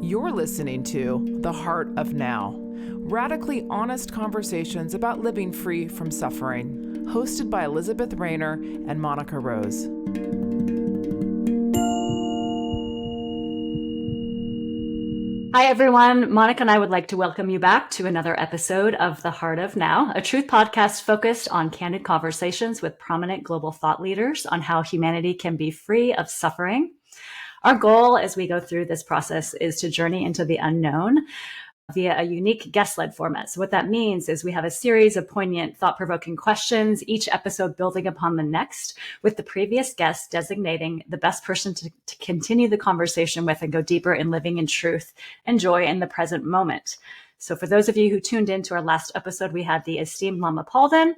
You're listening to The Heart of Now, radically honest conversations about living free from suffering, hosted by Elizabeth Rayner and Monica Rose. Hi, everyone. Monica and I would like to welcome you back to another episode of The Heart of Now, a truth podcast focused on candid conversations with prominent global thought leaders on how humanity can be free of suffering. Our goal as we go through this process is to journey into the unknown via a unique guest-led format. So what that means is we have a series of poignant, thought-provoking questions, each episode building upon the next, with the previous guest designating the best person to continue the conversation with and go deeper in living in truth and joy in the present moment. So for those of you who tuned in to our last episode, we had the esteemed Lama Palden,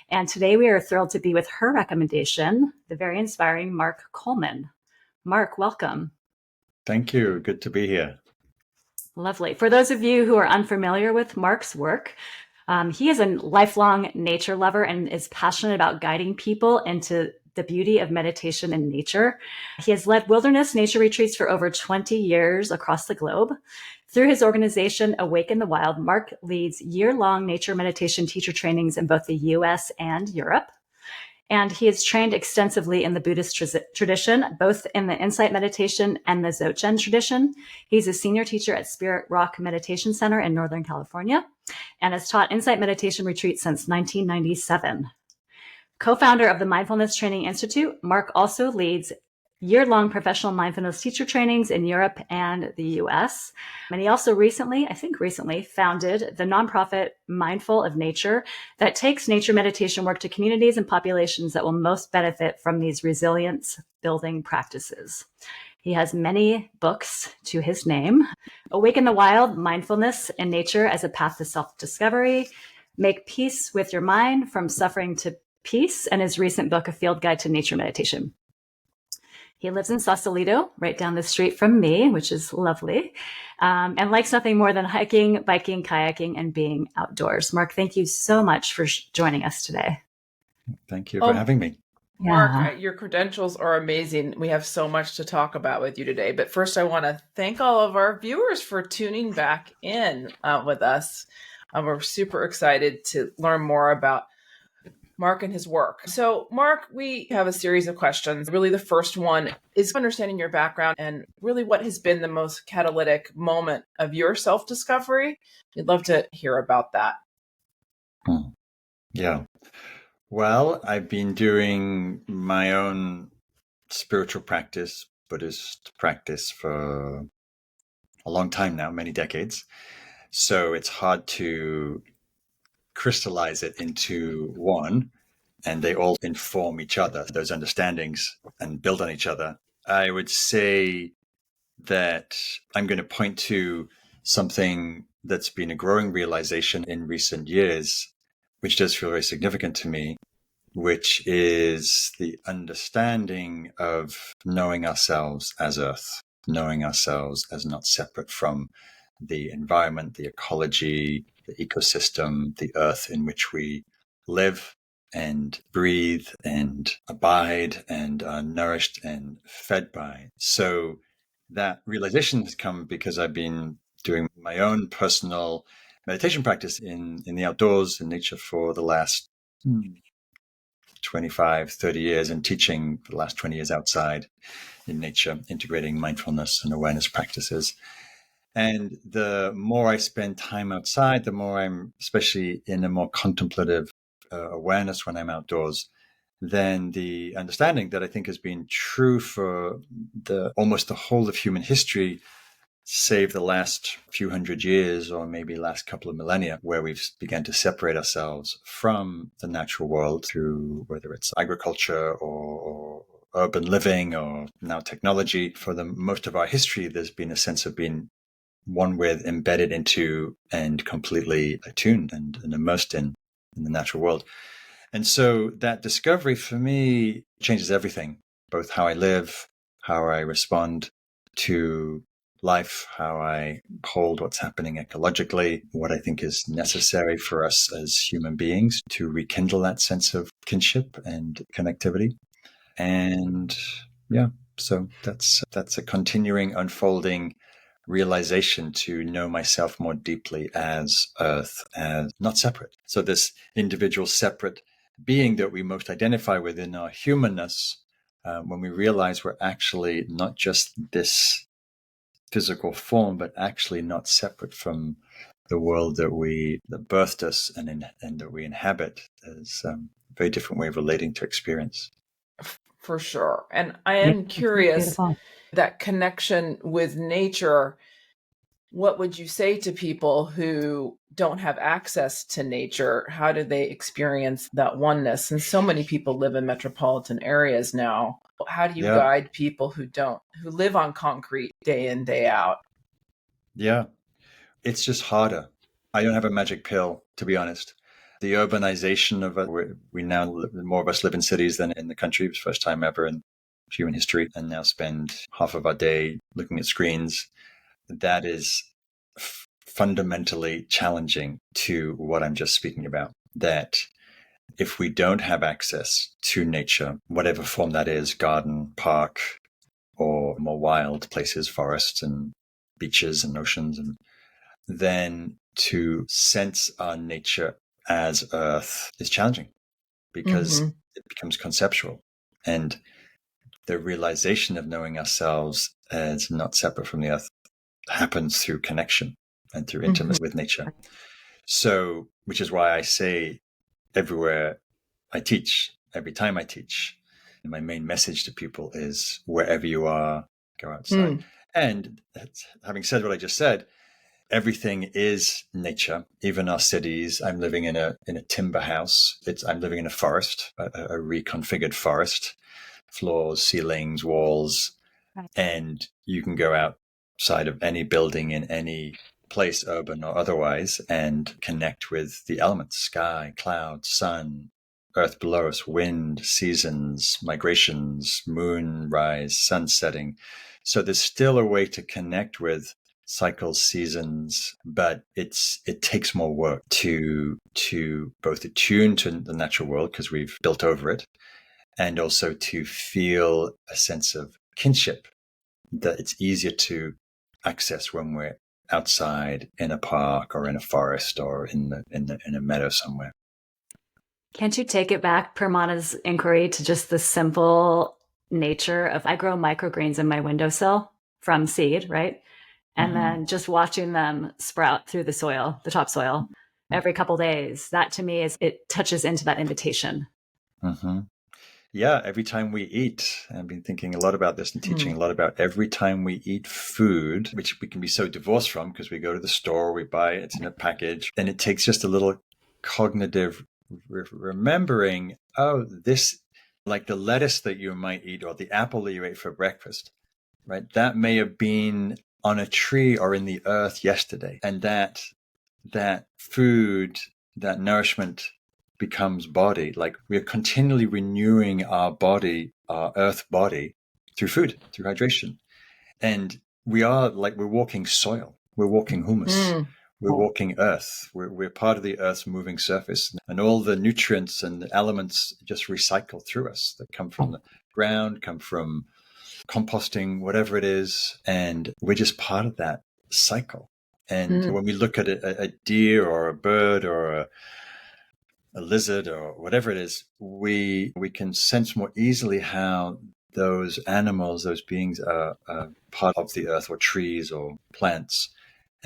and today we are thrilled to be with her recommendation, the very inspiring Mark Coleman. Mark, welcome. Thank you. Good to be here. Lovely. For those of you who are unfamiliar with Mark's work, he is a lifelong nature lover and is passionate about guiding people into the beauty of meditation in nature. He has led wilderness nature retreats for over 20 years across the globe. Through his organization, Awaken the Wild, Mark leads year-long nature meditation teacher trainings in both the US and Europe. And he is trained extensively in the Buddhist tradition, both in the insight meditation and the Dzogchen tradition. He's a senior teacher at Spirit Rock Meditation Center in Northern California and has taught insight meditation retreats since 1997. Co-founder of the Mindfulness Training Institute, Mark also leads year-long professional mindfulness teacher trainings in Europe and the US. And he also recently founded the nonprofit Mindful of Nature that takes nature meditation work to communities and populations that will most benefit from these resilience building practices. He has many books to his name: Awaken the Wild, Mindfulness in Nature as a Path to Self-Discovery, Make Peace with Your Mind, From Suffering to Peace, and his recent book, A Field Guide to Nature Meditation. He lives in Sausalito, right down the street from me, which is lovely, and likes nothing more than hiking, biking, kayaking, and being outdoors. Mark, thank you so much for joining us today. Thank you for having me. Mark, your credentials are amazing. We have so much to talk about with you today. But first, I want to thank all of our viewers for tuning back in with us. We're super excited to learn more about Mark and his work. So, Mark, we have a series of questions. Really, the first one is understanding your background and really what has been the most catalytic moment of your self-discovery. We'd love to hear about that. Yeah. Well, I've been doing my own spiritual practice, Buddhist practice, for a long time now, many decades. So it's hard to crystallize it into one, and they all inform each other, those understandings, and build on each other. I would say that I'm going to point to something that's been a growing realization in recent years, which does feel very significant to me, which is the understanding of knowing ourselves as Earth, knowing ourselves as not separate from the environment, the ecology, the ecosystem, the Earth in which we live and breathe and abide and are nourished and fed by. So that realization has come because I've been doing my own personal meditation practice in the outdoors, in nature, for the last 25, 30 years, and teaching for the last 20 years outside in nature, integrating mindfulness and awareness practices. And the more I spend time outside, the more I'm, especially in a more contemplative awareness when I'm outdoors, then the understanding that I think has been true for almost the whole of human history, save the last few hundred years or maybe last couple of millennia, where we've begun to separate ourselves from the natural world through whether it's agriculture or urban living or now technology. For the most of our history, there's been a sense of being one with, embedded into, and completely attuned and immersed in the natural world. And so that discovery for me changes everything, both how I live, how I respond to life, how I hold what's happening ecologically, what I think is necessary for us as human beings to rekindle that sense of kinship and connectivity. And yeah, so that's a continuing, unfolding realization to know myself more deeply as earth, as not separate. So this individual separate being that we most identify with in our humanness, when we realize we're actually not just this physical form, but actually not separate from the world that birthed us and that we inhabit, is a very different way of relating to experience. For sure. And I am curious, that connection with nature, what would you say to people who don't have access to nature? How do they experience that oneness? And so many people live in metropolitan areas now. How do you guide people who live on concrete day in, day out? Yeah, it's just harder. I don't have a magic pill, to be honest. The urbanization of it, we now, more of us live in cities than in the country. It was the first time ever in human history, and now spend half of our day looking at screens. That is fundamentally challenging to what I'm just speaking about. That if we don't have access to nature, whatever form that is, garden, park, or more wild places, forests and beaches and oceans, and then to sense our nature as earth is challenging because it becomes conceptual. And the realization of knowing ourselves as not separate from the earth happens through connection and through intimacy with nature. So, which is why I say everywhere I teach, every time I teach, my main message to people is wherever you are, go outside. And having said what I just said, everything is nature, even our cities. I'm living in a timber house. I'm living in a forest, a reconfigured forest, floors, ceilings, walls, and you can go outside of any building in any place, urban or otherwise, and connect with the elements: sky, cloud, sun, earth below us, wind, seasons, migrations, moon rise, sun setting. So there's still a way to connect with cycles, seasons, but it takes more work to both attune to the natural world because we've built over it, and also to feel a sense of kinship that it's easier to access when we're outside in a park or in a forest or in a meadow somewhere. Can't you take it back, Permana's inquiry, to just the simple nature of, I grow microgreens in my windowsill from seed, right? And then just watching them sprout through the soil, the topsoil, every couple days. That to me it touches into that invitation. Yeah, every time we eat, I've been thinking a lot about this and teaching a lot about every time we eat food, which we can be so divorced from because we go to the store, we buy it, it's in a package, and it takes just a little cognitive remembering, oh, this, like the lettuce that you might eat or the apple that you ate for breakfast, right? That may have been on a tree or in the earth yesterday. And that food, that nourishment becomes body. Like we're continually renewing our body, our earth body, through food, through hydration. And we're walking soil. We're walking humus. We're walking earth. We're part of the earth's moving surface. And all the nutrients and the elements just recycle through us that come from the ground, come from composting, whatever it is. And we're just part of that cycle. And when we look at a deer or a bird or a lizard or whatever it is, we can sense more easily how those animals, those beings are part of the earth or trees or plants.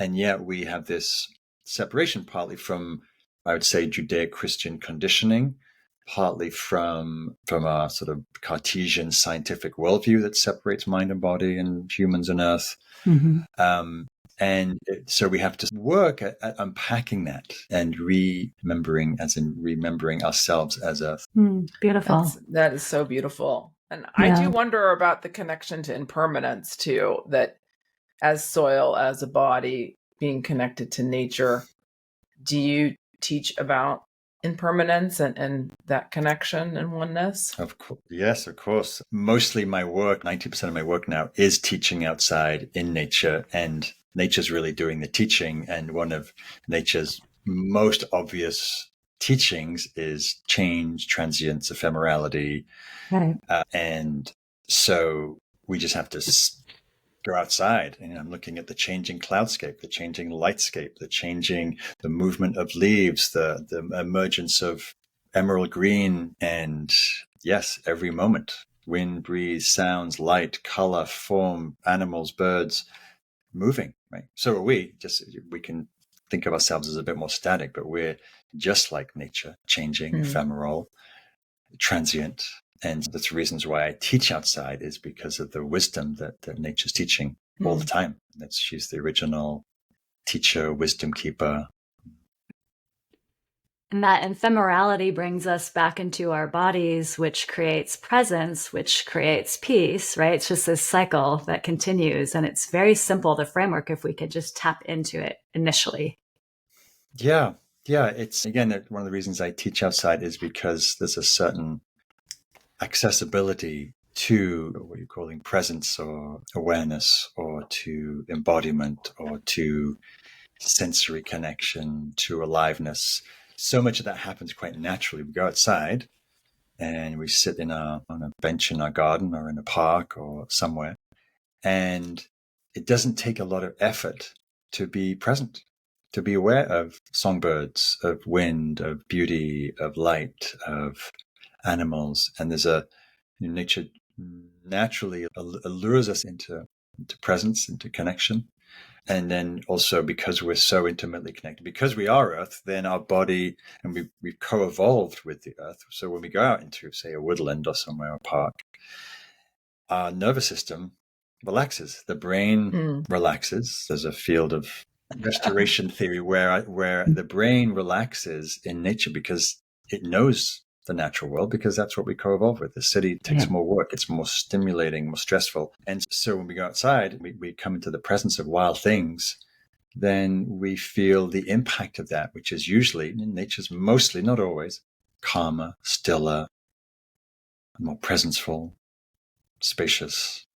And yet we have this separation partly from, I would say, Judeo-Christian conditioning, partly from our sort of Cartesian scientific worldview that separates mind and body and humans and earth. And so we have to work at unpacking that and remembering ourselves as earth. Beautiful. That is so beautiful. And I do wonder about the connection to impermanence too, that as soil, as a body, being connected to nature. Do you teach about impermanence and that connection and oneness? Of course. Yes, of course. Mostly my work, 90% of my work now is teaching outside in nature, and nature's really doing the teaching. And one of nature's most obvious teachings is change, transience, ephemerality. Right. And so we just have to go outside and I'm looking at the changing cloudscape, the changing lightscape, the movement of leaves, the emergence of emerald green. And yes, every moment, wind, breeze, sounds, light, color, form, animals, birds moving, right? So are we. We can think of ourselves as a bit more static, but we're just like nature, changing, ephemeral, transient. And that's the reasons why I teach outside, is because of the wisdom that nature's teaching all the time. She's the original teacher, wisdom keeper. And that ephemerality brings us back into our bodies, which creates presence, which creates peace, right? It's just this cycle that continues. And it's very simple, the framework, if we could just tap into it initially. Yeah. It's, again, one of the reasons I teach outside is because there's a certain accessibility to what you're calling presence or awareness, or to embodiment, or to sensory connection, to aliveness. So much of that happens quite naturally. We go outside and we sit on a bench in our garden or in a park or somewhere, and it doesn't take a lot of effort to be present, to be aware of songbirds, of wind, of beauty, of light, of animals. And nature naturally allures us into presence, into connection. And then also, because we're so intimately connected, because we are Earth, then our body, and we've co-evolved with the Earth. So when we go out into, say, a woodland or somewhere, a park, our nervous system relaxes. The brain relaxes. There's a field of restoration theory where the brain relaxes in nature because it knows the natural world, because that's what we co-evolve with. The city takes more work. It's more stimulating, more stressful. And so when we go outside, we come into the presence of wild things, then we feel the impact of that, which is usually, in nature's mostly, not always, calmer, stiller, more presenceful, spacious.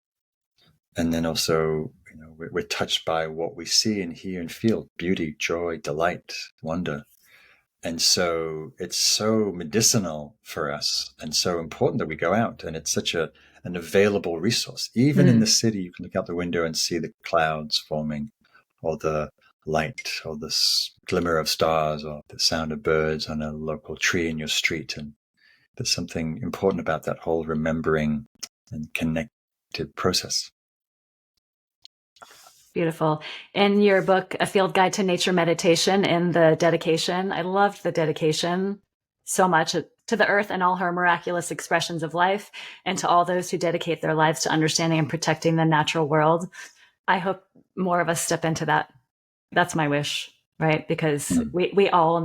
And then also, we're touched by what we see and hear and feel: beauty, joy, delight, wonder. And so it's so medicinal for us, and so important that we go out. And it's such an available resource. Even in the city, you can look out the window and see the clouds forming, or the light, or the glimmer of stars, or the sound of birds on a local tree in your street. And there's something important about that whole remembering and connected process. Beautiful. In your book, A Field Guide to Nature Meditation, in the dedication, I loved the dedication so much to the earth and all her miraculous expressions of life, and to all those who dedicate their lives to understanding and protecting the natural world. I hope more of us step into that. That's my wish, right? Because we all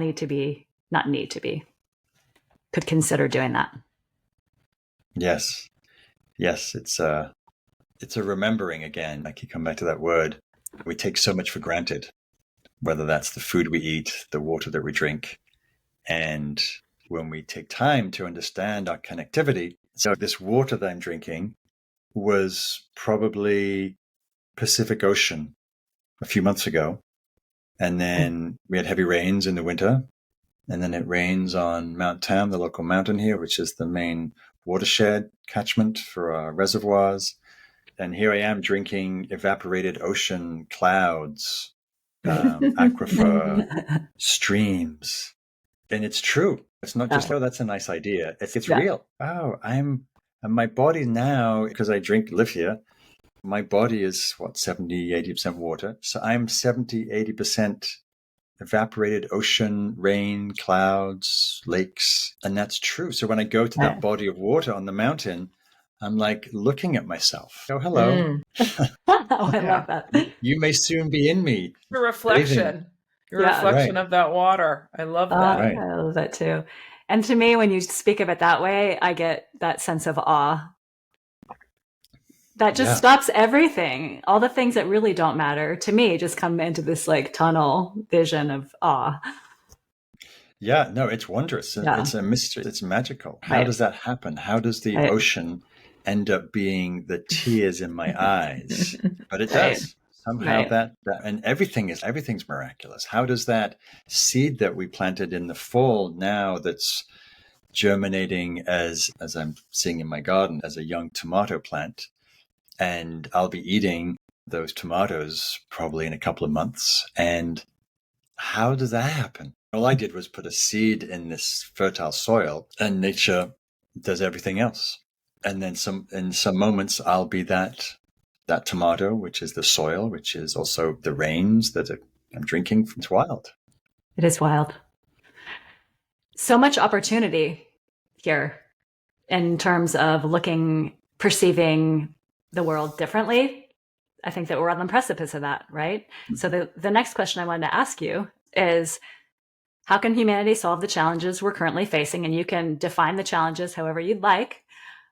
could consider doing that. Yes. It's a remembering again. I keep coming back to that word. We take so much for granted, whether that's the food we eat, the water that we drink. And when we take time to understand our connectivity, so this water that I'm drinking was probably Pacific Ocean a few months ago. And then we had heavy rains in the winter. And then it rains on Mount Tam, the local mountain here, which is the main watershed catchment for our reservoirs. And here I am drinking evaporated ocean, clouds, aquifer, streams. And it's true. It's not just, oh, that's a nice idea. It's real. Oh, and my body now, because I live here, my body is 70, 80% water. So I'm 70, 80% evaporated ocean, rain, clouds, lakes. And that's true. So when I go to that body of water on the mountain, I'm like looking at myself. Oh, hello. I love that. You may soon be in me. Your reflection. Your reflection of that water. I love that. Right. I love that too. And to me, when you speak of it that way, I get that sense of awe. That just stops everything. All the things that really don't matter to me just come into this like tunnel vision of awe. Yeah, no, it's wondrous. It's a mystery. It's magical. How does that happen? How does the ocean end up being the tears in my eyes? But it does. Somehow that and everything's miraculous. How does that seed that we planted in the fall now that's germinating as I'm seeing in my garden as a young tomato plant, and I'll be eating those tomatoes probably in a couple of months. And how does that happen? All I did was put a seed in this fertile soil, and nature does everything else. And then in some moments, I'll be that tomato, which is the soil, which is also the rains that I'm drinking. It's wild. It is wild. So much opportunity here in terms of perceiving the world differently. I think that we're on the precipice of that, right? Mm-hmm. So the next question I wanted to ask you is, how can humanity solve the challenges we're currently facing? And you can define the challenges however you'd like.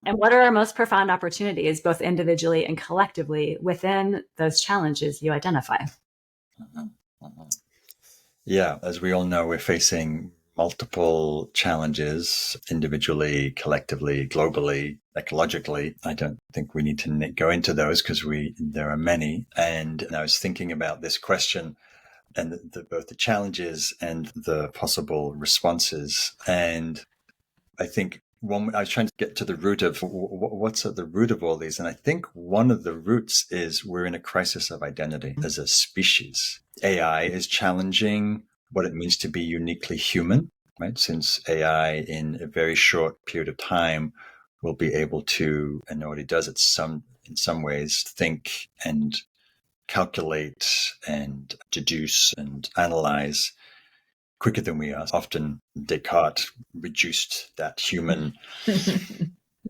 And what are our most profound opportunities, both individually and collectively, within those challenges you identify? Yeah, as we all know, we're facing multiple challenges individually, collectively, globally, ecologically. I don't think we need to go into those because there are many. And I was thinking about this question and both the challenges and the possible responses. And I think I was trying to get to the root of what's at the root of all these. And I think one of the roots is we're in a crisis of identity as a species. AI is challenging what it means to be uniquely human, right? Since AI in a very short period of time will be able to, and already does it in some ways, think and calculate and deduce and analyze quicker than we are. Often Descartes reduced that human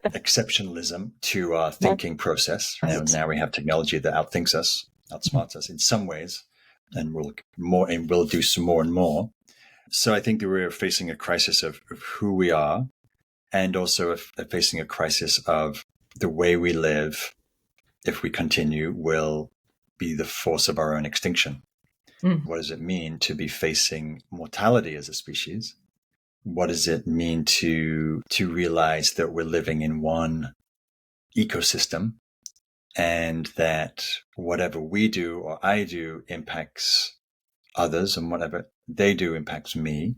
exceptionalism to our thinking process. And now we have technology that outsmarts us in some ways, and we'll do some more and more. So I think that we're facing a crisis of who we are, and also facing a crisis of the way we live, if we continue, will be the force of our own extinction. What does it mean to be facing mortality as a species? What does it mean to realize that we're living in one ecosystem, and that whatever we do or I do impacts others, and whatever they do impacts me?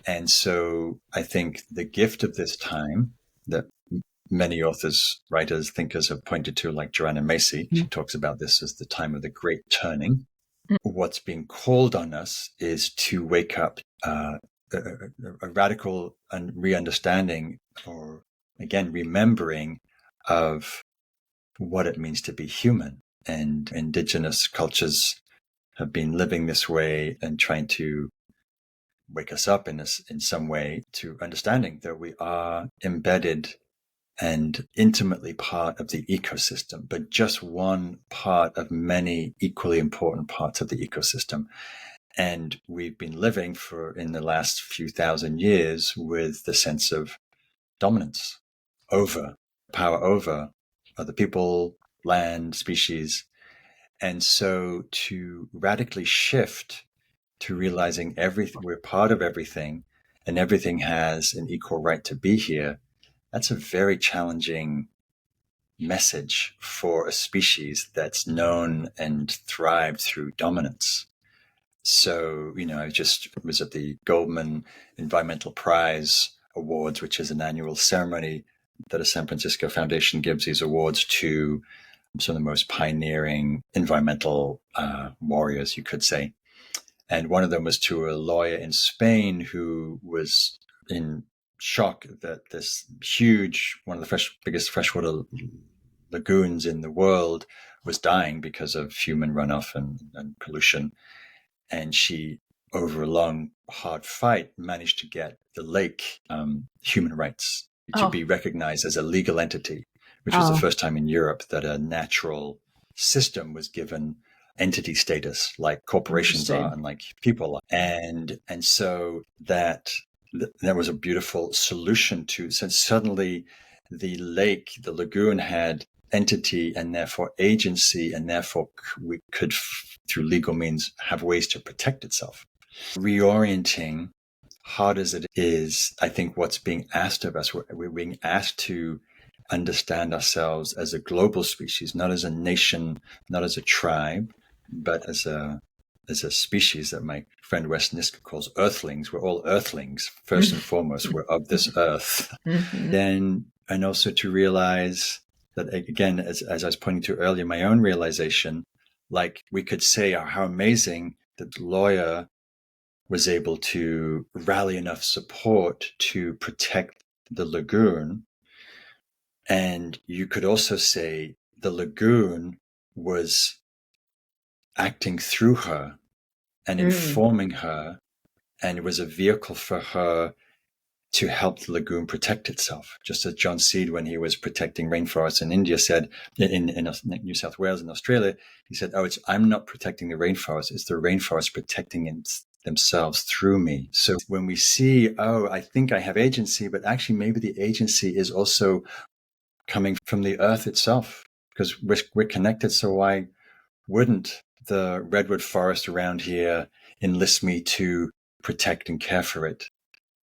And so I think the gift of this time that many authors, writers, thinkers have pointed to, like Joanna Macy, she talks about this as the time of the great turning. What's being called on us is to wake up a radical re-understanding, or again, remembering of what it means to be human. And indigenous cultures have been living this way and trying to wake us up in some way to understanding that we are embedded and intimately part of the ecosystem, but just one part of many equally important parts of the ecosystem. And we've been living in the last few thousand years with the sense of dominance power over other people, land, species. And so to radically shift to realizing we're part of everything, and everything has an equal right to be here, that's a very challenging message for a species that's known and thrived through dominance. So, I just was at the Goldman Environmental Prize Awards, which is an annual ceremony that a San Francisco foundation gives these awards to some of the most pioneering environmental warriors, you could say. And one of them was to a lawyer in Spain who was in shock that this huge, one of the biggest freshwater lagoons in the world was dying because of human runoff and pollution. And she, over a long, hard fight, managed to get the lake human rights to be recognized as a legal entity, which was the first time in Europe that a natural system was given entity status like corporations are and like people are. And so that was a beautiful solution to, since suddenly the lagoon had entity and therefore agency, and therefore we could, through legal means, have ways to protect itself. Reorienting, hard as it is, I think what's being asked of us, we're being asked to understand ourselves as a global species, not as a nation, not as a tribe, but as a species that my friend Wes Niska calls earthlings. We're all earthlings. First and foremost, we're of this earth. And also to realize that, again, as I was pointing to earlier, my own realization, like we could say, oh, how amazing that the lawyer was able to rally enough support to protect the lagoon. And you could also say the lagoon was acting through her and informing her, and it was a vehicle for her to help the lagoon protect itself. Just as John Seed, when he was protecting rainforests in India, said, in New South Wales and Australia, he said, I'm not protecting the rainforest, it's the rainforest protecting themselves through me. So when we see, I think I have agency, but actually maybe the agency is also coming from the earth itself, because we're connected. So why wouldn't the redwood forest around here enlist me to protect and care for it?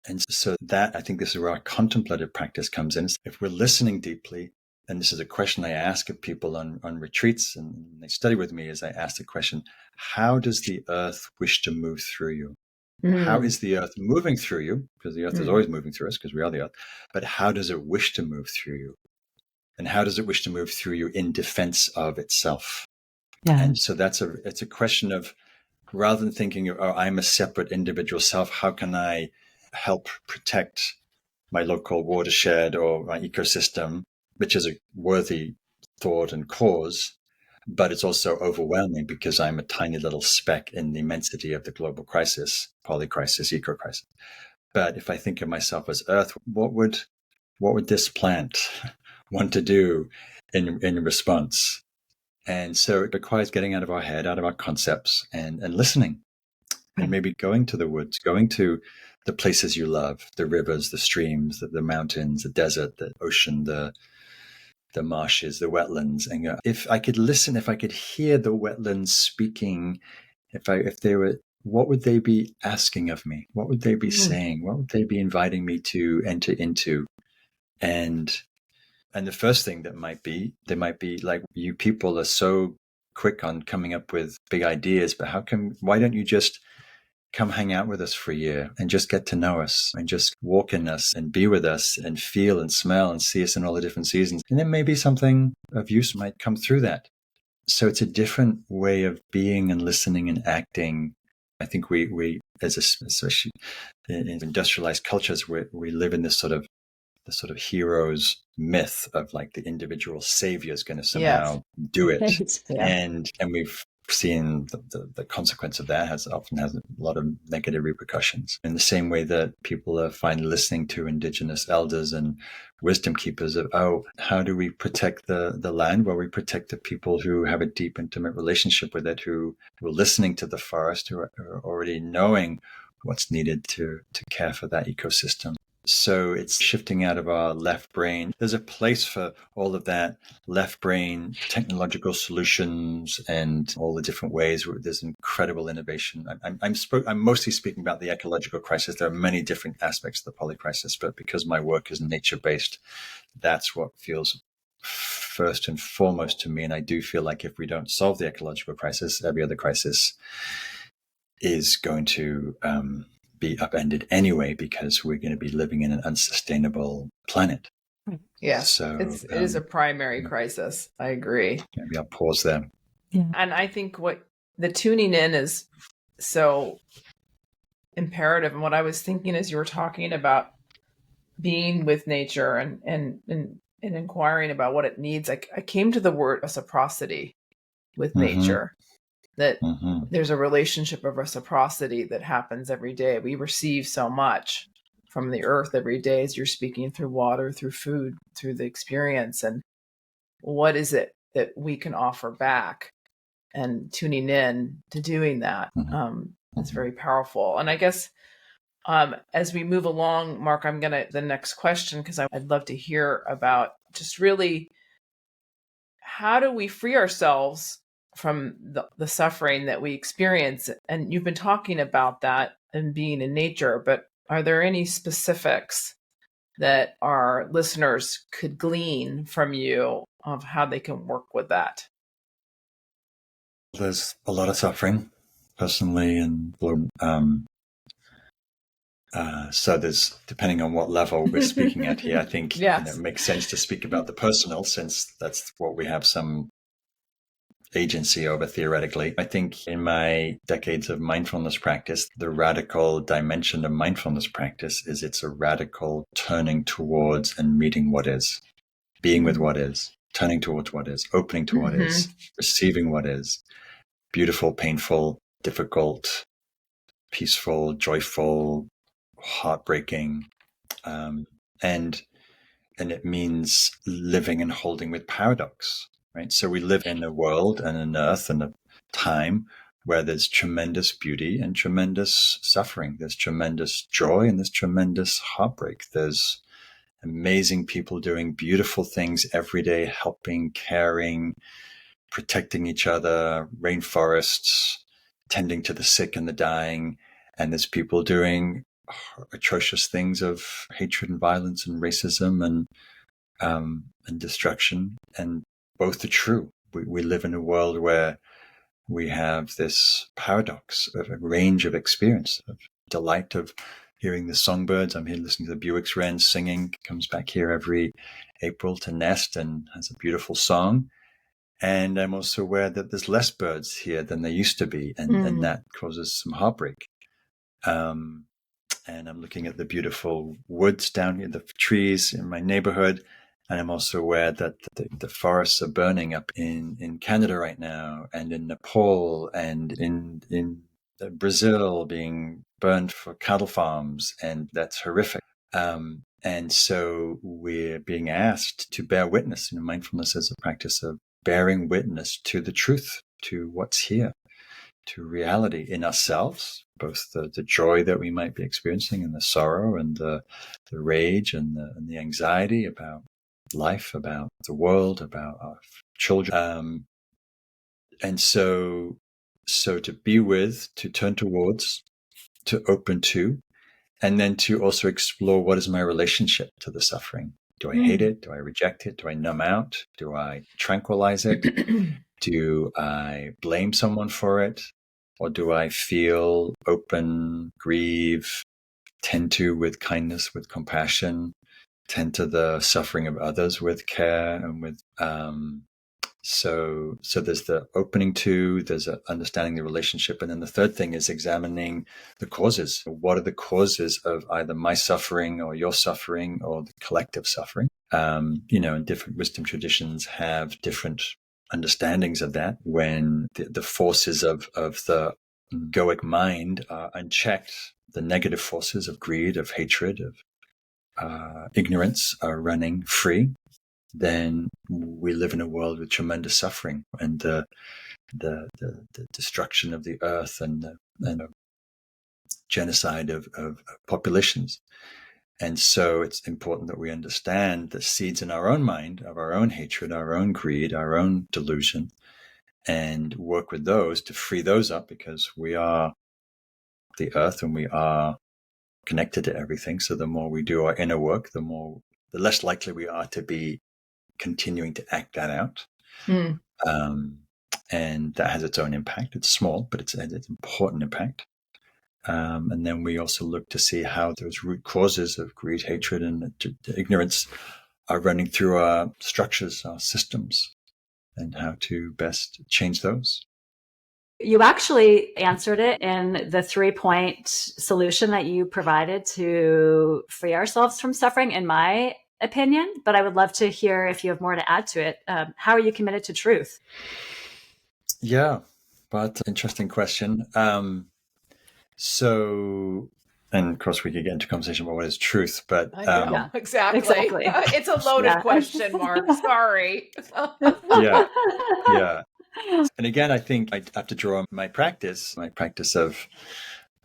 And so that, I think this is where our contemplative practice comes in. If we're listening deeply, and this is a question I ask of people on retreats, and they study with me, is I ask the question, how does the earth wish to move through you? How is the earth moving through you? Because the earth is always moving through us, because we are the earth. But how does it wish to move through you? And how does it wish to move through you in defense of itself? Yeah. And so it's a question of, rather than thinking, I'm a separate individual self, how can I help protect my local watershed or my ecosystem, which is a worthy thought and cause, but it's also overwhelming because I'm a tiny little speck in the immensity of the global crisis, polycrisis, eco-crisis. But if I think of myself as Earth, what would this plant want to do in response? And so it requires getting out of our head, out of our concepts, and listening. And maybe going to the woods, going to the places you love, the rivers, the streams, the mountains, the desert, the ocean, the marshes, the wetlands. And if I could listen, if I could hear the wetlands speaking, if they were, what would they be asking of me? What would they be saying? What would they be inviting me to enter into? And the first thing they might be like, you people are so quick on coming up with big ideas, but why don't you just come hang out with us for a year and just get to know us and just walk in us and be with us and feel and smell and see us in all the different seasons. And then maybe something of use might come through that. So it's a different way of being and listening and acting. I think we especially in industrialized cultures, we live in this sort of hero's myth of like the individual savior is going to somehow do it. And we've seen the consequence of that often has a lot of negative repercussions. In the same way that people are finally listening to indigenous elders and wisdom keepers of, how do we protect the land? Well, we protect the people who have a deep, intimate relationship with it, who are listening to the forest, who are already knowing what's needed to care for that ecosystem. So it's shifting out of our left brain. There's a place for all of that left brain technological solutions and all the different ways where there's incredible innovation. I'm mostly speaking about the ecological crisis. There are many different aspects of the polycrisis, but because my work is nature-based, that's what feels first and foremost to me. And I do feel like if we don't solve the ecological crisis, every other crisis is going to be upended anyway, because we're going to be living in an unsustainable planet. Yeah, so it is a primary crisis. I agree. Maybe I'll pause there. Yeah. And I think what the tuning in is so imperative. And what I was thinking as you were talking about being with nature and inquiring about what it needs, I came to the word reciprocity with nature. That there's a relationship of reciprocity that happens every day. We receive so much from the earth every day as you're speaking, through water, through food, through the experience. And what is it that we can offer back? And tuning in to doing that is very powerful. And I guess as we move along, Mark, the next question, because I'd love to hear about just really how do we free ourselves from the suffering that we experience. And you've been talking about that and being in nature, but are there any specifics that our listeners could glean from you of how they can work with that? There's a lot of suffering personally, and So there's, depending on what level we're speaking at here, I think Yes. it makes sense to speak about the personal, since that's what we have some agency over theoretically. I think in my decades of mindfulness practice, the radical dimension of mindfulness practice is it's a radical turning towards and meeting what is, being with what is, turning towards what is, opening to what is, receiving what is, beautiful, painful, difficult, peaceful, joyful, heartbreaking, and it means living and holding with paradox, right? So we live in a world and an earth and a time where there's tremendous beauty and tremendous suffering. There's tremendous joy and there's tremendous heartbreak. There's amazing people doing beautiful things every day, helping, caring, protecting each other, rainforests, tending to the sick and the dying. And there's people doing atrocious things of hatred and violence and racism and destruction. And both are true. We live in a world where we have this paradox of a range of experience, of delight of hearing the songbirds. I'm here listening to the Buick's wren singing, comes back here every April to nest and has a beautiful song. And I'm also aware that there's less birds here than there used to be, and that causes some heartbreak. And I'm looking at the beautiful woods down here, the trees in my neighborhood, and I'm also aware that the forests are burning up in Canada right now, and in Nepal, and in Brazil, being burned for cattle farms, and that's horrific. And so we're being asked to bear witness. Mindfulness is a practice of bearing witness to the truth, to what's here, to reality in ourselves, both the joy that we might be experiencing and the sorrow and the rage and the anxiety about life, about the world, about our children. And so to be with, to turn towards, to open to, and then to also explore what is my relationship to the suffering. Do I hate it? Do I reject it? Do I numb out? Do I tranquilize it? Do I blame someone for it? Or do I feel open, grieve, tend to with kindness, with compassion, tend to the suffering of others with care and with so there's the opening to, there's understanding the relationship, and then the third thing is examining the causes. What are the causes of either my suffering or your suffering or the collective suffering? And different wisdom traditions have different understandings of that. When the forces of the egoic mind are unchecked, the negative forces of greed, of hatred, of ignorance are running free, then we live in a world with tremendous suffering and the destruction of the earth and the genocide of populations. And so it's important that we understand the seeds in our own mind of our own hatred, our own greed, our own delusion, and work with those to free those up, because we are the earth and we are connected to everything. So the more we do our inner work, the less likely we are to be continuing to act that out. And that has its own impact. It's small, but it's an important impact. And then we also look to see how those root causes of greed, hatred, and ignorance are running through our structures, our systems, and how to best change those. You actually answered it in the 3-point solution that you provided to free ourselves from suffering, in my opinion, but I would love to hear if you have more to add to it. How are you committed to truth? Yeah, but interesting question. So, and of course we could get into conversation about what is truth, but yeah, exactly. It's a loaded question, Mark. Sorry. Yeah. And again, I think I have to draw on my practice of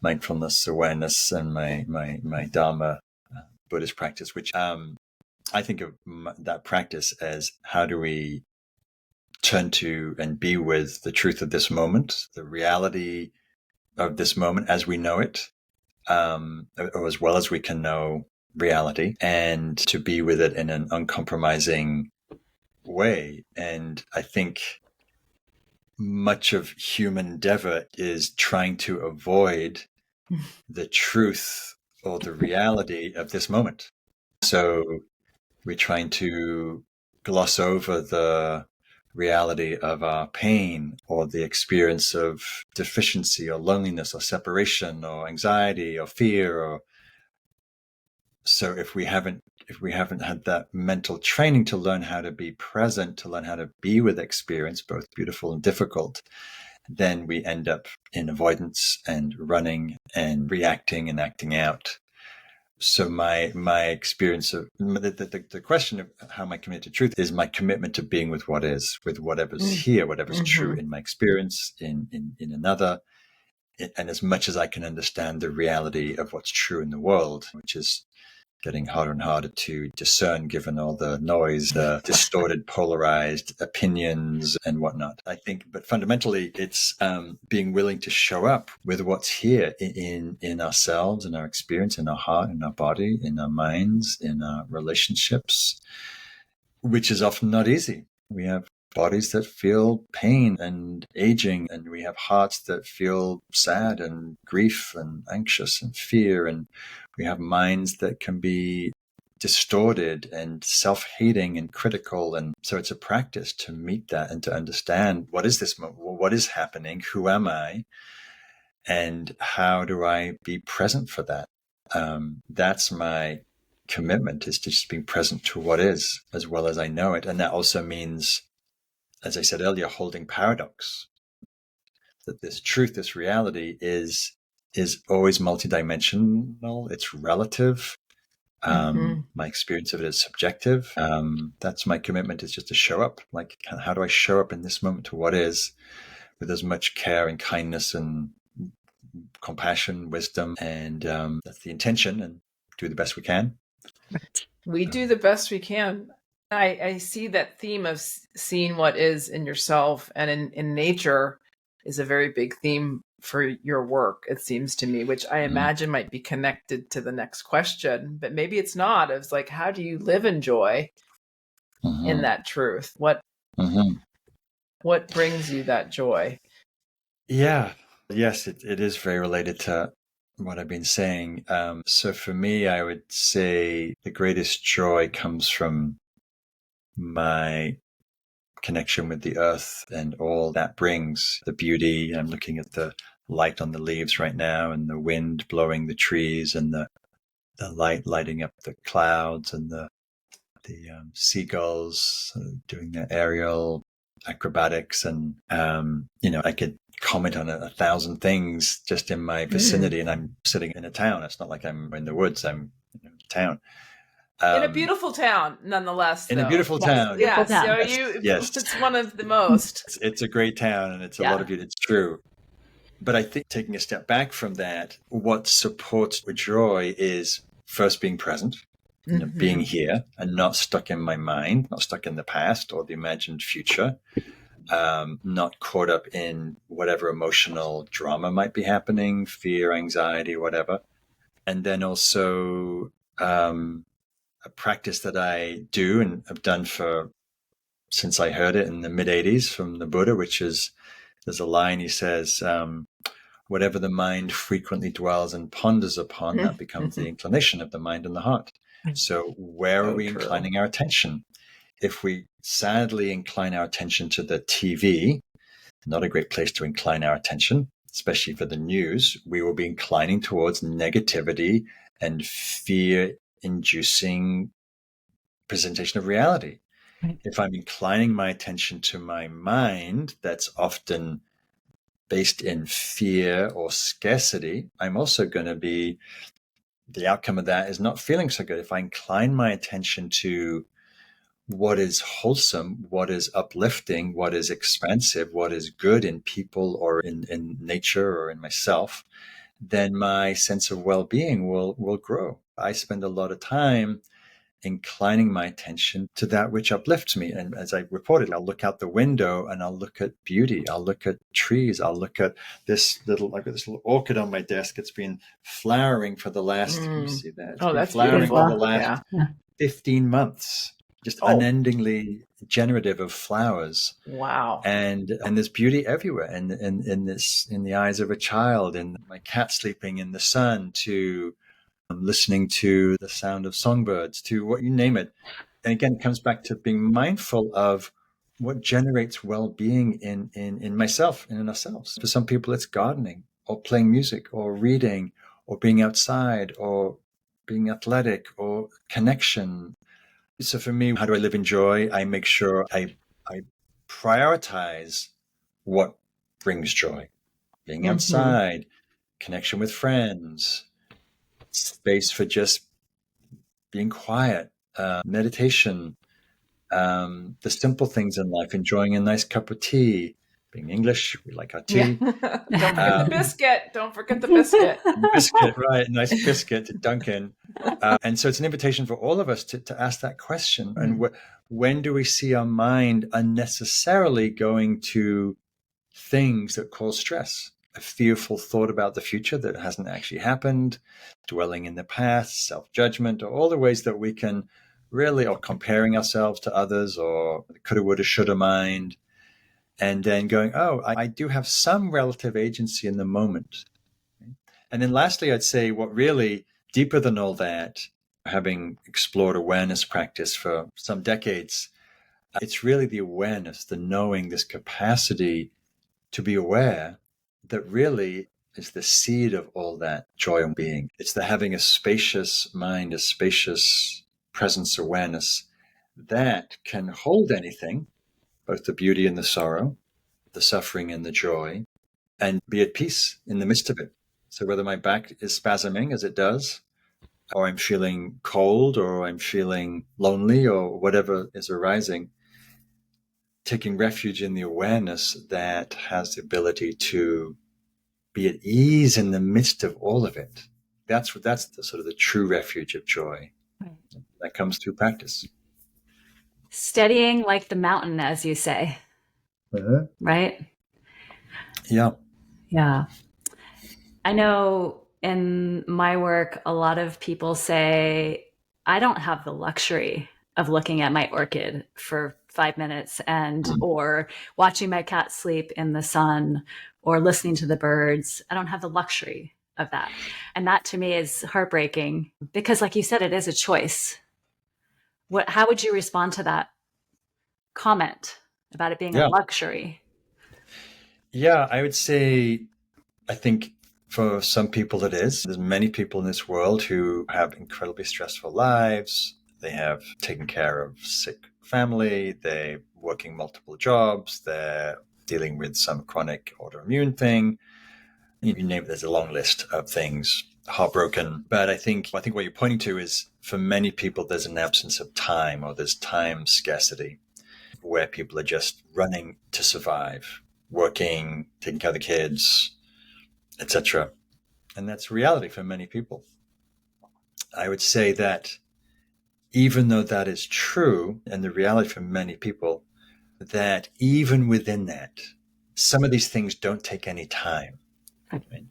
mindfulness, awareness, and my Dharma Buddhist practice, which I think of that practice as how do we turn to and be with the truth of this moment, the reality of this moment as we know it, or as well as we can know reality, and to be with it in an uncompromising way. And I think much of human endeavor is trying to avoid the truth or the reality of this moment. So we're trying to gloss over the reality of our pain or the experience of deficiency or loneliness or separation or anxiety or fear. Or so if we haven't had that mental training to learn how to be present, to learn how to be with experience, both beautiful and difficult, then we end up in avoidance and running and reacting and acting out. So my experience of the question of how am I committed to truth is my commitment to being with what is, with whatever's here, whatever's true in my experience, in another, and as much as I can understand the reality of what's true in the world, which is getting harder and harder to discern given all the noise, the distorted, polarized opinions and whatnot. I think, but fundamentally, it's being willing to show up with what's here in ourselves, in our experience, in our heart, in our body, in our minds, in our relationships, which is often not easy. We have bodies that feel pain and aging, and we have hearts that feel sad and grief and anxious and fear, and we have minds that can be distorted and self-hating and critical. And so it's a practice to meet that and to understand, what is this moment? What is happening? Who am I? And how do I be present for that? That's my commitment, is to just being present to what is as well as I know it. And that also means, as I said earlier, holding paradox, that this truth, this reality is always multidimensional. It's relative. My experience of it is subjective. That's my commitment, is just to show up. Like, how do I show up in this moment to what is, with as much care and kindness and compassion, wisdom, and that's the intention, and do the best we can. We do the best we can. I see that theme of seeing what is in yourself and in nature is a very big theme for your work, it seems to me, which I imagine might be connected to the next question, but maybe it's not. It's like, how do you live in joy in that truth? What brings you that joy? Yeah. Yes, it is very related to what I've been saying. So for me, I would say the greatest joy comes from my connection with the earth and all that brings, the beauty. I'm looking at the light on the leaves right now, and the wind blowing the trees, and the light lighting up the clouds, and the seagulls doing their aerial acrobatics. And I could comment on 1,000 things just in my vicinity, and I'm sitting in a town. It's not like I'm in the woods. I'm in a town. In a beautiful town, nonetheless. In a beautiful town. Yes. Yes. It's one of the most. It's a great town, and it's a lot of beauty. It's true. But I think, taking a step back from that, what supports joy is first being present, being here, and not stuck in my mind, not stuck in the past or the imagined future, not caught up in whatever emotional drama might be happening, fear, anxiety, whatever. And then also a practice that I do and have done since I heard it in the mid-'80s from the Buddha, which is, there's a line he says, whatever the mind frequently dwells and ponders upon, that becomes the inclination of the mind and the heart. So where are we inclining our attention? If we sadly incline our attention to the TV, not a great place to incline our attention, especially for the news, we will be inclining towards negativity and fear-inducing presentation of reality. If I'm inclining my attention to my mind, that's often based in fear or scarcity, I'm also going to be, the outcome of that is not feeling so good. If I incline my attention to what is wholesome, what is uplifting, what is expansive, what is good in people or in nature or in myself, then my sense of well-being will grow. I spend a lot of time inclining my attention to that which uplifts me. And as I reported, I'll look out the window and I'll look at beauty. I'll look at trees. I'll look at this little orchid on my desk. It's been flowering for the last, can you see that? It's been that's flowering beautiful. for the last 15 months. Just unendingly generative of flowers. Wow. And there's beauty everywhere. And in the eyes of a child, in my cat sleeping in the sun, to listening to the sound of songbirds, to what you name it. And again, it comes back to being mindful of what generates well-being in myself and in ourselves. For some people, it's gardening or playing music or reading or being outside or being athletic or connection. So for me, how do I live in joy? I make sure I prioritize what brings joy. Being outside, connection with friends, space for just being quiet, meditation, the simple things in life, enjoying a nice cup of tea. Being English, we like our tea. Don't forget the biscuit. Don't forget the biscuit. Biscuit, right? Nice biscuit to Duncan. And so it's an invitation for all of us to ask that question. And when do we see our mind unnecessarily going to things that cause stress? A fearful thought about the future that hasn't actually happened, dwelling in the past, self-judgment, or all the ways that we can really, or comparing ourselves to others, or coulda, woulda, shoulda mind, and then going, oh, I do have some relative agency in the moment. And then lastly, I'd say what really deeper than all that, having explored awareness practice for some decades, it's really the awareness, the knowing, this capacity to be aware that really is the seed of all that joy and being. It's the having a spacious mind, a spacious presence awareness that can hold anything, both the beauty and the sorrow, the suffering and the joy, and be at peace in the midst of it. So whether my back is spasming as it does, or I'm feeling cold, or I'm feeling lonely, or whatever is arising, taking refuge in the awareness that has the ability to be at ease in the midst of all of it. That's the sort of the true refuge of joy. Right. That comes through practice. Steadying like the mountain, as you say. Right? Yeah. Yeah. I know in my work, a lot of people say, I don't have the luxury of looking at my orchid for 5 minutes or watching my cat sleep in the sun or listening to the birds. I don't have the luxury of that. And that to me is heartbreaking because, like you said, it is a choice. How would you respond to that comment about it being a luxury? Yeah, I would say, I think for some people it is. There's many people in this world who have incredibly stressful lives. They have taken care of sick family. They're working multiple jobs. They're dealing with some chronic autoimmune thing. You name it, there's a long list of things, heartbroken. But I think what you're pointing to is for many people, there's an absence of time, or there's time scarcity where people are just running to survive, working, taking care of the kids, etc. And that's reality for many people. I would say that even though that is true, and the reality for many people, that even within that, some of these things don't take any time. Right?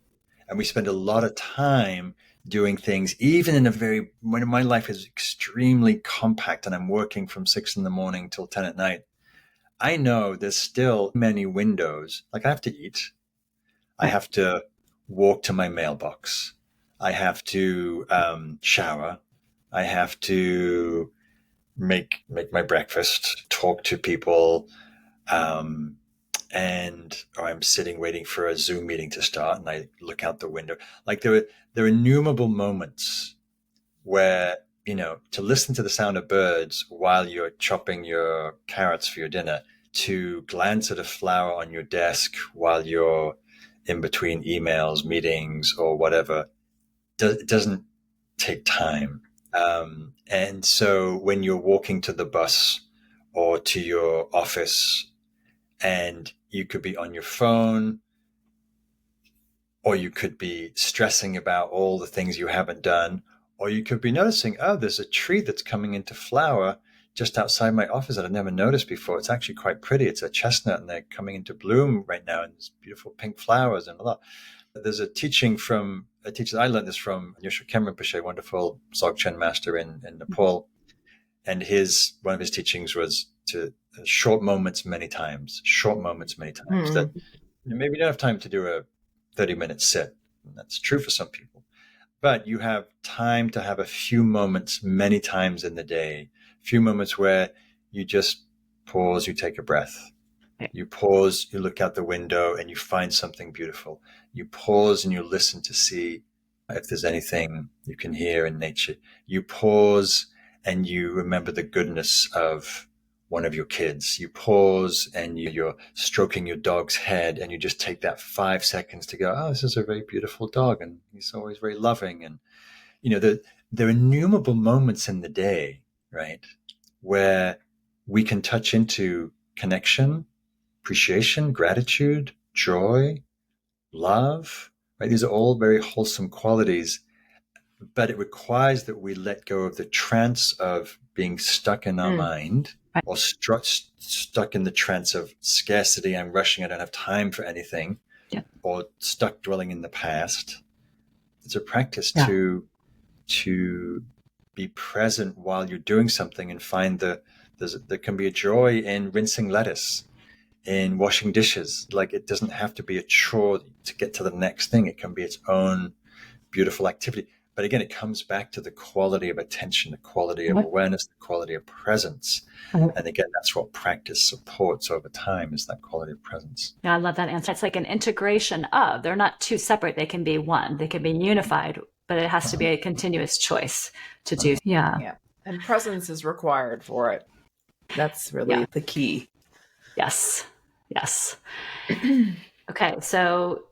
And we spend a lot of time doing things, even when my life is extremely compact and I'm working from 6 a.m. till 10 p.m. I know there's still many windows. Like I have to eat. I have to walk to my mailbox. I have to shower. I have to make my breakfast, talk to people, or I'm sitting waiting for a Zoom meeting to start, and I look out the window. Like there are innumerable moments where, to listen to the sound of birds while you're chopping your carrots for your dinner, to glance at a flower on your desk while you're in between emails, meetings, or whatever, it doesn't take time. And so when you're walking to the bus or to your office, and you could be on your phone, or you could be stressing about all the things you haven't done, or you could be noticing, oh, there's a tree that's coming into flower just outside my office that I've never noticed before. It's actually quite pretty. It's a chestnut, and they're coming into bloom right now, and there's beautiful pink flowers and a lot. There's a teaching from a teacher, I learned this from Nyosho Khenrinpoche, wonderful Dzogchen master in Nepal. And one of his teachings was to short moments many times. That maybe you don't have time to do a 30-minute sit. And that's true for some people. but you have time to have a few moments many times in the day, a few moments where you just pause, you take a breath. You pause, you look out the window and you find something beautiful. You pause and you listen to see if there's anything you can hear in nature. You pause and you remember the goodness of one of your kids. You pause and you're stroking your dog's head and you just take that 5 seconds to go, oh, this is a very beautiful dog and he's always very loving. And, there are innumerable moments in the day, right, where we can touch into connection, appreciation, gratitude, joy, love, right? These are all very wholesome qualities, but it requires that we let go of the trance of being stuck in our mind or stuck in the trance of scarcity. I'm rushing. I don't have time for anything, or stuck dwelling in the past. It's a practice to be present while you're doing something and find there can be a joy in rinsing lettuce, in washing dishes. Like, it doesn't have to be a chore to get to the next thing. It can be its own beautiful activity. But again, it comes back to the quality of attention, the quality of awareness, the quality of presence. And again, that's what practice supports over time, is that quality of presence. Yeah, I love that answer. It's like an integration of, they're not two separate. They can be one. They can be unified, but it has to be a continuous choice to do. Yeah. And presence is required for it. That's really the key. Yes. Okay, so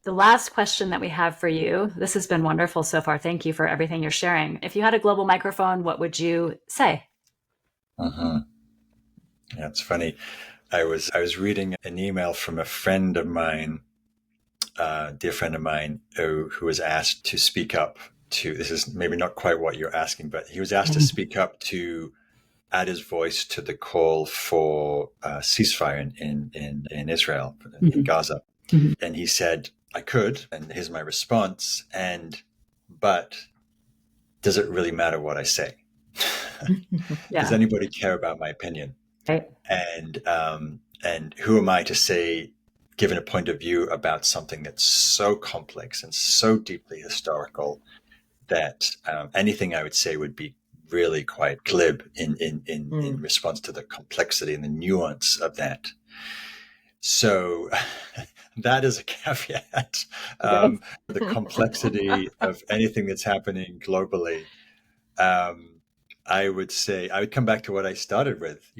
the last question that we have for you, this has been wonderful so far. Thank you for everything you're sharing. If you had a global microphone, what would you say? Yeah, it's funny. I was reading an email from a friend of mine, dear friend of mine, who was asked to speak up to, this is maybe not quite what you're asking, but he was asked to speak up to add his voice to the call for ceasefire in Israel, in Gaza. And he said, I could, and here's my response, but does it really matter what I say? Does anybody care about my opinion? Right. And who am I to say, given a point of view about something that's so complex and so deeply historical, that anything I would say would be really quite glib in response to the complexity and the nuance of that. So that is a caveat. The complexity of anything that's happening globally. I would say, I would come back to what I started with,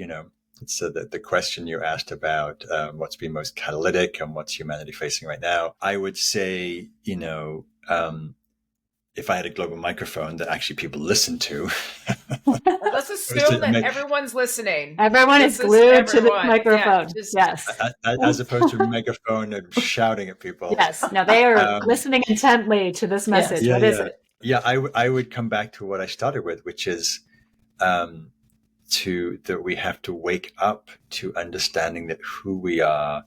so that the question you asked about what's been most catalytic and what's humanity facing right now, I would say, if I had a global microphone that actually people listen to. Let's assume that everyone's listening. Everyone is glued to the microphone. Yes. As opposed to a megaphone and shouting at people. Yes. No, they are listening intently to this message. Yes. What is it? Yeah, I would come back to what I started with, which is that we have to wake up to understanding that who we are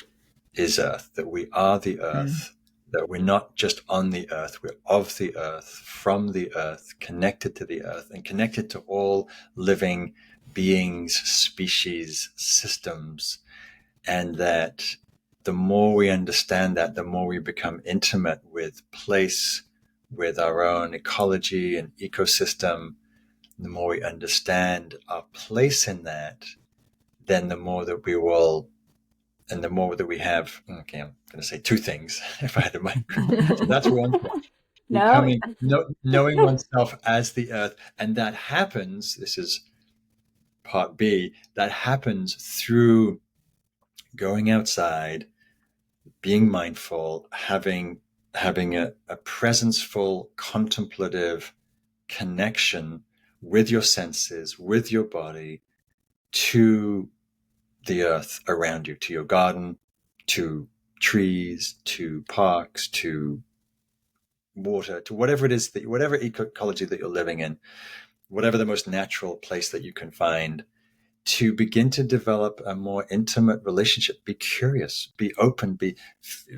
is Earth, that we are the Earth, that we're not just on the Earth, we're of the Earth, from the Earth, connected to the Earth, and connected to all living beings, species, systems. And that the more we understand that, the more we become intimate with place, with our own ecology and ecosystem, the more we understand our place in that, then the more that we will, and the more that we have, okay, I'm going to say two things if I had a microphone. So that's one thing. Knowing oneself as the Earth. And that happens, this is part B, that happens through going outside, being mindful, having a presenceful, contemplative connection with your senses, with your body, to the earth around you, to your garden, to trees, to parks, to water, to whatever it is that, whatever ecology that you're living in, whatever the most natural place that you can find, to begin to develop a more intimate relationship. Be curious, be open,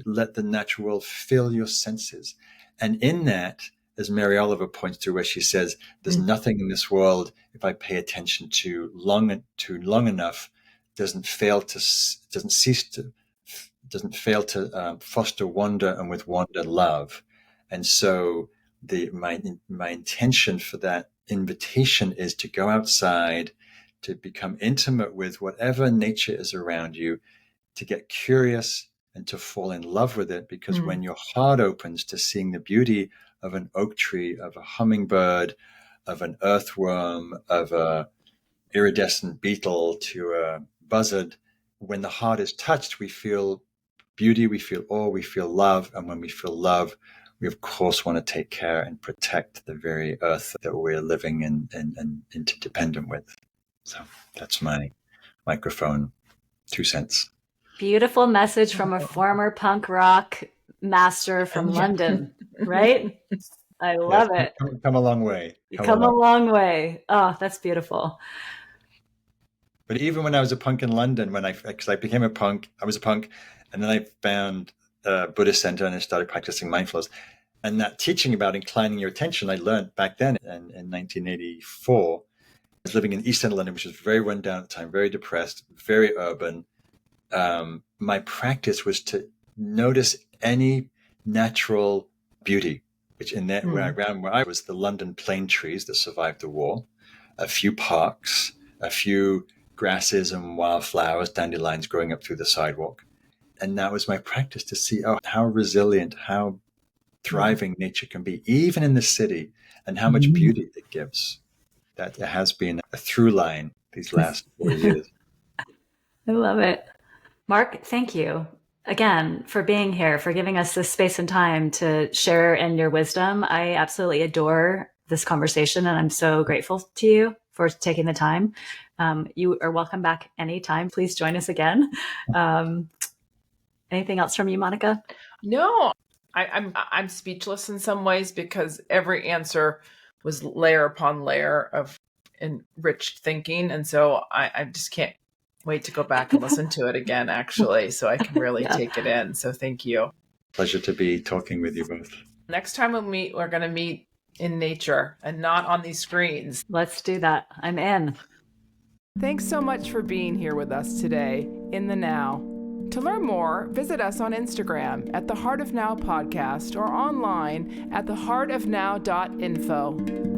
let the natural world fill your senses. And in that, as Mary Oliver points to, where she says, there's nothing in this world, if I pay attention to long enough, doesn't fail to foster wonder, and with wonder, love. And so my intention for that invitation is to go outside, to become intimate with whatever nature is around you, to get curious and to fall in love with it. Because when your heart opens to seeing the beauty of an oak tree, of a hummingbird, of an earthworm, of a iridescent beetle to a buzzard, when the heart is touched, we feel beauty, we feel awe, we feel love. And when we feel love, we of course want to take care and protect the very earth that we're living in and interdependent with. So that's my microphone 2 cents. Beautiful message from a former punk rock master from London, right? I love it. Come a long way. Come a long way. Oh, that's beautiful. But even when I was a punk in London, because I became a punk, I was a punk, and then I found a Buddhist center and I started practicing mindfulness. And that teaching about inclining your attention, I learned back then in 1984. I was living in East End London, which was very run down at the time, very depressed, very urban. My practice was to notice any natural beauty, which where I was, the London plane trees that survived the war, a few parks, a few grasses and wildflowers, dandelions growing up through the sidewalk. And that was my practice, to see how resilient, how thriving nature can be, even in the city, and how much beauty it gives. That has been a through line these last 4 years. I love it. Mark, thank you again for being here, for giving us this space and time to share in your wisdom. I absolutely adore this conversation, and I'm so grateful to you for taking the time. You are welcome back anytime. Please join us again. Anything else from you, Monica? No, I'm speechless in some ways, because every answer was layer upon layer of enriched thinking. And so I just can't wait to go back and listen to it again, actually, so I can really take it in. So thank you. Pleasure to be talking with you both. Next time we meet, we're going to meet in nature and not on these screens. Let's do that. I'm in. Thanks so much for being here with us today in the Now. To learn more, visit us on Instagram at the Heart of Now podcast or online at theheartofnow.info.